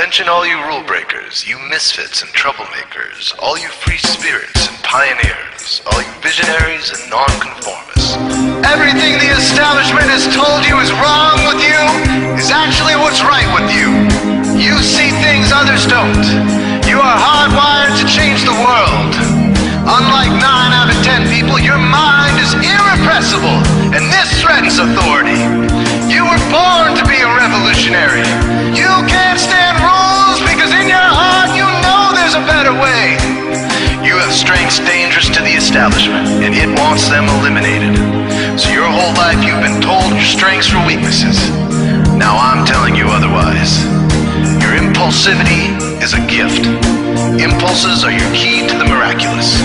Attention all you rule breakers, you misfits and troublemakers, all you free spirits and pioneers, all you visionaries and nonconformists. Everything the establishment has told you is wrong with you is actually what's right with you. You see things others don't. You are hardwired to change the world. Unlike 9 out of 10 people, your mind is irrepressible, and this threatens authority. You were born to be a revolutionary. You can't stand rules because in your heart you know there's a better way. You have strengths dangerous to the establishment, and it wants them eliminated. So your whole life you've been told your strengths were weaknesses. Now I'm telling you otherwise. Your impulsivity is a gift. Impulses are your key to the miraculous.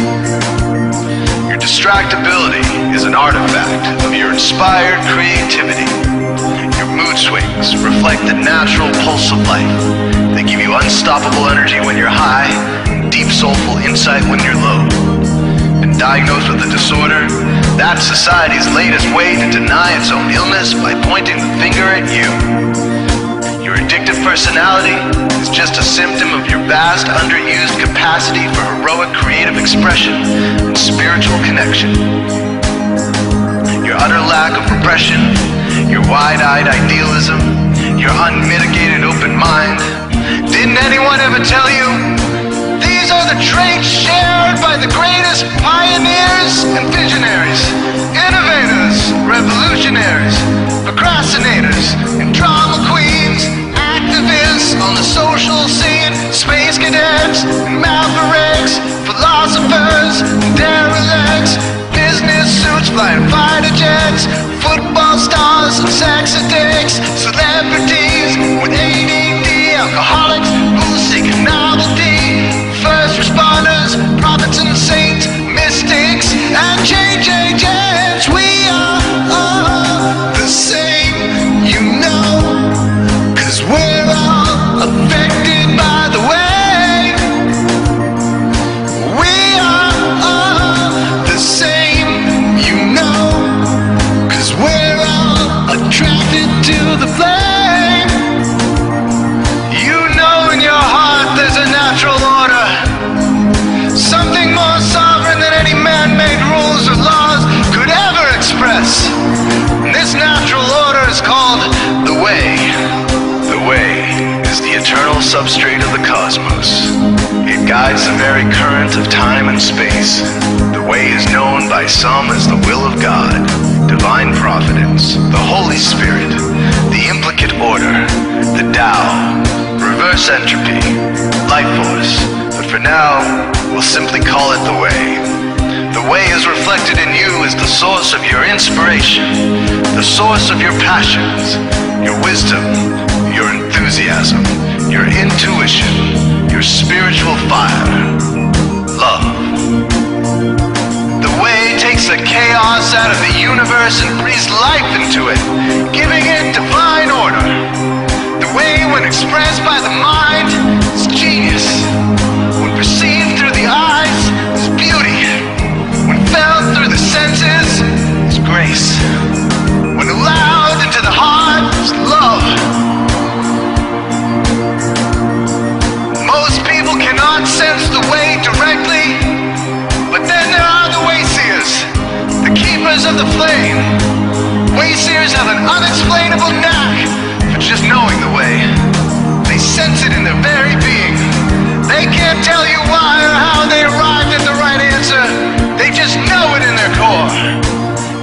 Your distractibility is an artifact of your inspired creativity. Your mood swings reflect the natural pulse of life. They give you unstoppable energy when you're high, and deep soulful insight when you're low. And diagnosed with a disorder, that's society's latest way to deny its own illness by pointing the finger at you. Your addictive personality is just a symptom of your vast, underused capacity for heroic creative expression and spiritual connection. Your utter lack of repression, your wide-eyed idealism, your unmitigated open mind. Didn't anyone ever tell you? These are the traits shared by the greatest pioneers and visionaries, innovators, revolutionaries, procrastinators, and drama queens, activists on the social scene, space cadets, and mavericks, philosophers, and derelicts, business suits, flying fighter jets, football stars, and sex addicts, celebrities with ADD, alcoholics, booze-seeking novelty, first responders, prophets and saints, mystics, and JJJs. We are all the same, you know, 'cause we're all affected by the way. We are all the same, you know, 'cause we're all attracted to the flame. You know in your heart there's a natural order, something more sovereign than any man-made rules or laws could ever express. And this natural order is called the way. The way is the eternal substrate of the cosmos. It guides the very current of time and space. The way is known by some as the will of God, divine providence, the Holy Spirit, the implicate order, the Tao, reverse entropy, life force. But for now, we'll simply call it the way. The way is reflected in you as the source of your inspiration, the source of your passions, your wisdom, your enthusiasm, your intuition, your spiritual fire, love. The way takes the chaos out of the universe and breathes life into it, giving it divine order. The way, when expressed by the mind, is genius. When perceived through the eyes, is beauty. When felt through the senses, is grace. When allowed into the heart, is love. Most people cannot sense the way directly, but then there are the wayseers, the keepers of the flame. Wayseers have an unexplainable knack for just knowing the way. They sense it in their very being. They can't tell you why or how they arrived at the right answer. They just know it in their core.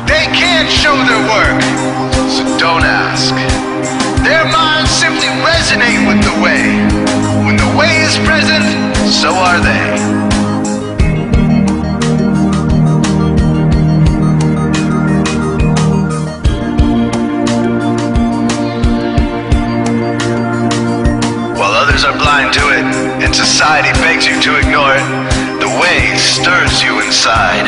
They can't show their work, so don't ask. Their minds simply resonate with the way. When the way is present, so are they. Are blind to it, and society begs you to ignore it. The way stirs you inside.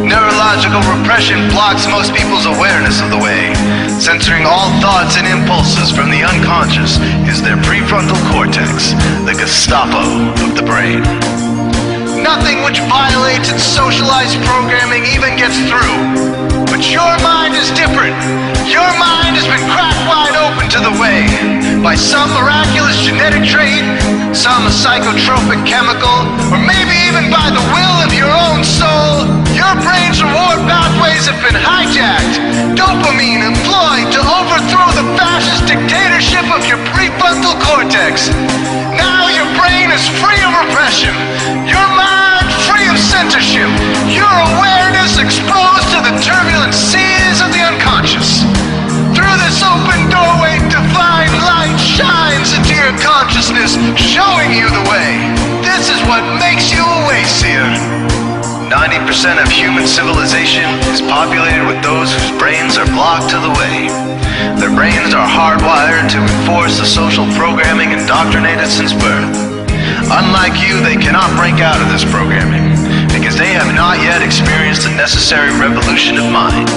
Neurological repression blocks most people's awareness of the way. Censoring all thoughts and impulses from the unconscious is their prefrontal cortex, the Gestapo of the brain. Nothing which violates its socialized programming even gets through. But your mind is different. Your mind has been cracked wide open to the way by some miraculous genetic trait, some psychotropic chemical, or maybe even by the will of your own soul, your brain's reward pathways have been hijacked, dopamine employed to overthrow the fascist dictatorship of your prefrontal cortex. Now your brain is free of repression, your mind free of censorship, your awareness exposed to the turbulent seas of the unconscious. Through this open doorway, divine light shines into your consciousness, showing you the way. This is what makes you a Wayseer. 90% of human civilization is populated with those whose brains are blocked to the way. Their brains are hardwired to enforce the social programming indoctrinated since birth. Unlike you, they cannot break out of this programming, because they have not yet experienced the necessary revolution of mind.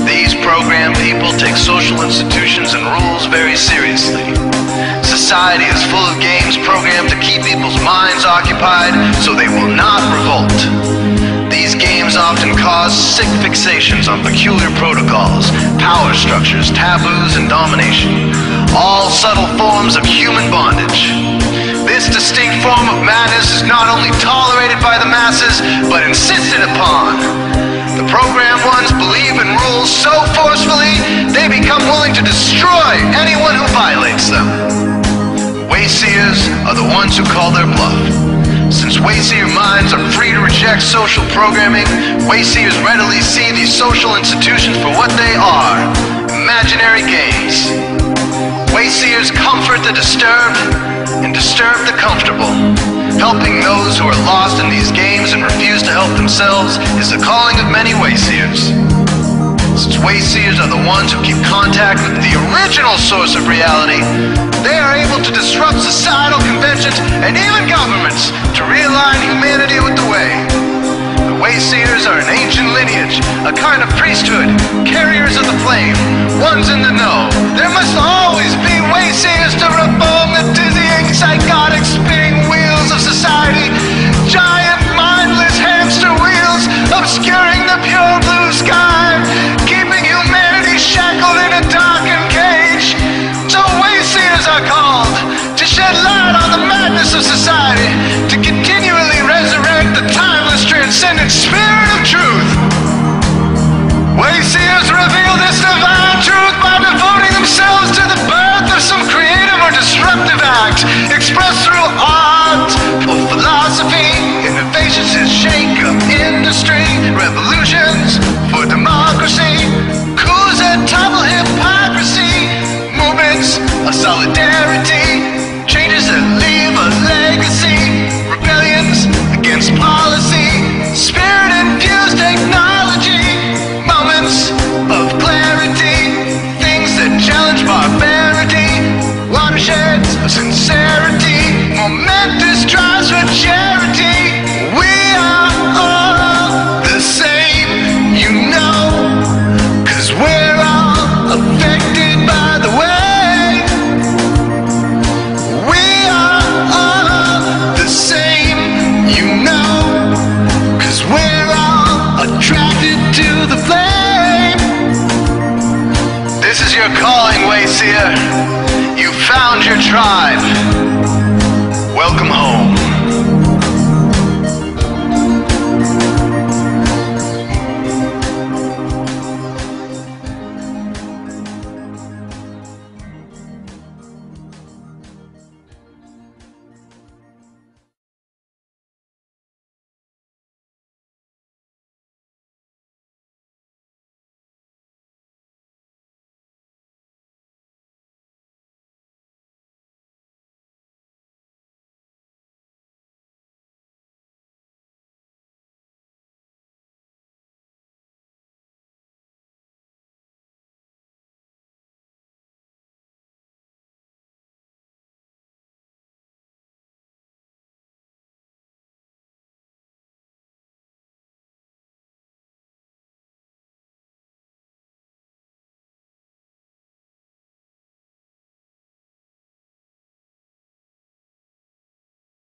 These programmed people take social institutions and rules very seriously. Society is full of games programmed to keep people's minds occupied so they will not revolt. These games often cause sick fixations on peculiar protocols, power structures, taboos, and domination, all subtle forms of human bondage. This distinct form of madness is not only tolerated by the masses, but insisted upon. The programmed ones believe in rules so forcefully, they become willing to destroy anyone who violates them. Wayseers are the ones who call their bluff. Since Wayseer minds are free to reject social programming, Wayseers readily see these social institutions for what they are, imaginary games. Wayseers comfort the disturbed and disturb the comfortable. Helping those who are lost in these games and refuse to help themselves is the calling of many Wayseers. Since Wayseers are the ones who keep contact with the original source of reality, they are able to disrupt societal conventions and even governments to realign humanity with the way. The Wayseers are an ancient lineage, a kind of priesthood, carriers of the flame, ones in the know. There must always be Wayseers to reform the dizzying, psychotic, spinning wheels of society, giant, mindless hamster wheels obscuring the pure blue sky, keeping humanity shackled in a darkened cage. So Wayseers are called to shed light on the madness of society, to continually resurrect the timeless, transcendent spirit of truth. Wayseers reveal this divine truth by devoting themselves to the birth of some creative or disruptive act, expressed through art or philosophy, innovations that shake up industry, revolutions for democracy, coups that topple hypocrisy, movements of solidarity, changes that leave a legacy, rebellions against policy, spirit-infused technology, moments of clarity, things that challenge barbarity, watersheds of sincerity, momentous drives for charity. We are all the same, you know, 'cause we're all affected by the way. We are all the same, you know, 'cause we're all attracted to the flame. This is your calling, Wayseer. You found your tribe. Welcome home.